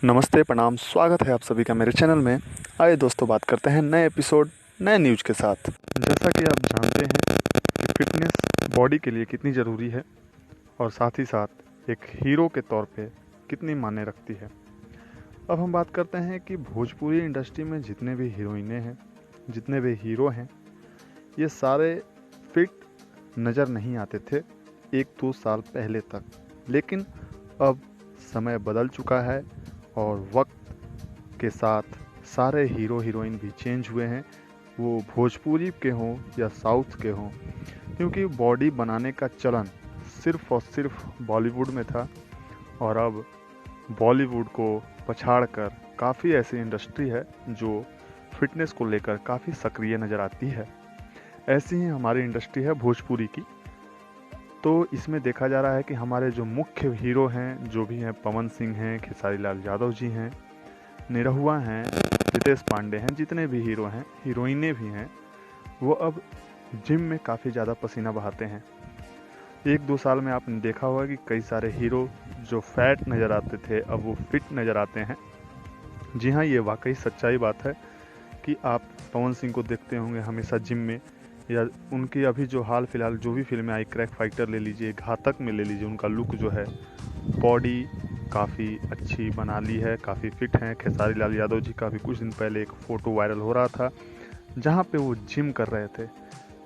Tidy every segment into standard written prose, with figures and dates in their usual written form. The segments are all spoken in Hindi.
नमस्ते, प्रणाम, स्वागत है आप सभी का मेरे चैनल में। आइए दोस्तों, बात करते हैं नए एपिसोड नए न्यूज़ के साथ। जैसा कि आप जानते हैं कि फिटनेस बॉडी के लिए कितनी ज़रूरी है और साथ ही साथ एक हीरो के तौर पे कितनी मायने रखती है। अब हम बात करते हैं कि भोजपुरी इंडस्ट्री में जितने भी हीरोइनें हैं, जितने भी हीरो हैं, ये सारे फिट नज़र नहीं आते थे 1-2 साल पहले तक। लेकिन अब समय बदल चुका है और वक्त के साथ सारे हीरो हीरोइन भी चेंज हुए हैं, वो भोजपुरी के हों या साउथ के हों, क्योंकि बॉडी बनाने का चलन सिर्फ़ और सिर्फ बॉलीवुड में था और अब बॉलीवुड को पछाड़कर काफ़ी ऐसी इंडस्ट्री है जो फिटनेस को लेकर काफ़ी सक्रिय नज़र आती है। ऐसी ही हमारी इंडस्ट्री है भोजपुरी की। तो इसमें देखा जा रहा है कि हमारे जो मुख्य हीरो हैं, जो भी हैं, पवन सिंह हैं, खेसारी लाल यादव जी हैं, निरहुआ हैं, रितेश पांडे हैं, जितने भी हीरो हैं, हीरोइनें भी हैं, वो अब जिम में काफ़ी ज़्यादा पसीना बहाते हैं। 1-2 साल में आपने देखा होगा कि कई सारे हीरो जो फैट नज़र आते थे, अब वो फिट नज़र आते हैं। जी हाँ, ये वाकई सच्चाई बात है कि आप पवन सिंह को देखते होंगे हमेशा जिम में, या उनकी अभी जो हाल फिलहाल जो भी फिल्में आई, क्रैक फाइटर ले लीजिए, घातक में ले लीजिए, उनका लुक जो है, बॉडी काफ़ी अच्छी बना ली है, काफ़ी फिट हैं। खेसारी लाल यादव जी का भी कुछ दिन पहले एक फ़ोटो वायरल हो रहा था जहाँ पे वो जिम कर रहे थे।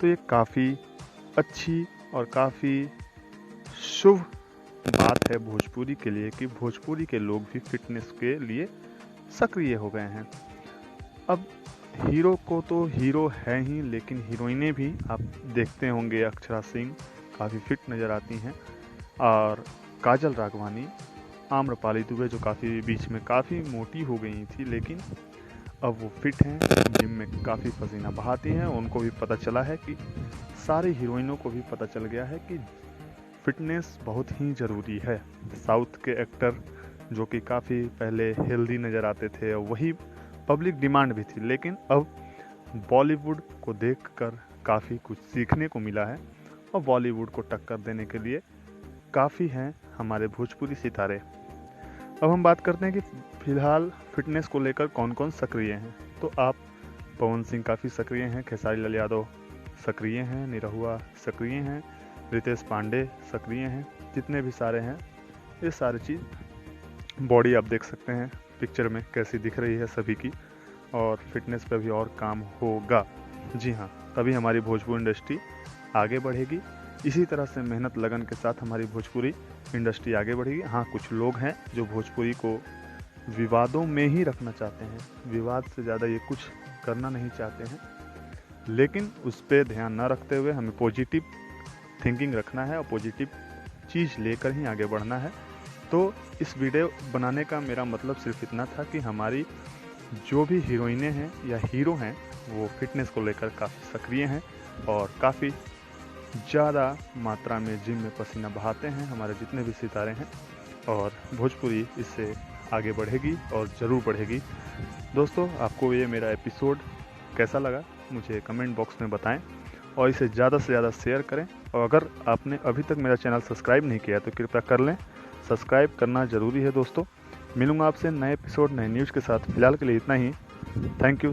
तो ये काफ़ी अच्छी और काफ़ी शुभ बात है भोजपुरी के लिए कि भोजपुरी के लोग भी फिटनेस के लिए सक्रिय हो गए हैं। अब हीरो को तो हीरो है ही, लेकिन हीरोइनें भी आप देखते होंगे, अक्षरा सिंह काफ़ी फिट नज़र आती हैं, और काजल राघवानी, आम्रपाली दुबे जो काफ़ी बीच में काफ़ी मोटी हो गई थी, लेकिन अब वो फिट हैं, जिम में काफ़ी पसीना बहाती हैं। उनको भी पता चला है कि सारी हीरोइनों को भी पता चल गया है कि फिटनेस बहुत ही ज़रूरी है। साउथ के एक्टर जो कि काफ़ी पहले हेल्दी नज़र आते थे, वही पब्लिक डिमांड भी थी, लेकिन अब बॉलीवुड को देखकर काफ़ी कुछ सीखने को मिला है और बॉलीवुड को टक्कर देने के लिए काफ़ी हैं हमारे भोजपुरी सितारे। अब हम बात करते हैं कि फ़िलहाल फिटनेस को लेकर कौन कौन सक्रिय हैं। तो आप पवन सिंह काफ़ी सक्रिय हैं, खेसारी लाल यादव सक्रिय हैं, निरहुआ सक्रिय हैं, रितेश पांडे सक्रिय हैं, जितने भी सारे हैं, ये सारी चीज़ बॉडी आप देख सकते हैं पिक्चर में कैसी दिख रही है सभी की, और फिटनेस पे भी और काम होगा। जी हाँ, तभी हमारी भोजपुरी इंडस्ट्री आगे बढ़ेगी। इसी तरह से मेहनत लगन के साथ हमारी भोजपुरी इंडस्ट्री आगे बढ़ेगी। हाँ, कुछ लोग हैं जो भोजपुरी को विवादों में ही रखना चाहते हैं, विवाद से ज़्यादा ये कुछ करना नहीं चाहते हैं, लेकिन उस पर ध्यान न रखते हुए हमें पॉजिटिव थिंकिंग रखना है और पॉजिटिव चीज़ लेकर ही आगे बढ़ना है। तो इस वीडियो बनाने का मेरा मतलब सिर्फ इतना था कि हमारी जो भी हीरोइनें हैं या हीरो हैं, वो फिटनेस को लेकर काफ़ी सक्रिय हैं और काफ़ी ज़्यादा मात्रा में जिम में पसीना बहाते हैं, हमारे जितने भी सितारे हैं, और भोजपुरी इससे आगे बढ़ेगी और ज़रूर बढ़ेगी। दोस्तों, आपको ये मेरा एपिसोड कैसा लगा मुझे कमेंट बॉक्स में बताएं और इसे ज़्यादा से ज़्यादा शेयर करें, और अगर आपने अभी तक मेरा चैनल सब्सक्राइब नहीं किया तो कृपया कर लें। सब्सक्राइब करना ज़रूरी है दोस्तों। मिलूंगा आपसे नए एपिसोड नए न्यूज़ के साथ। फिलहाल के लिए इतना ही। Thank you.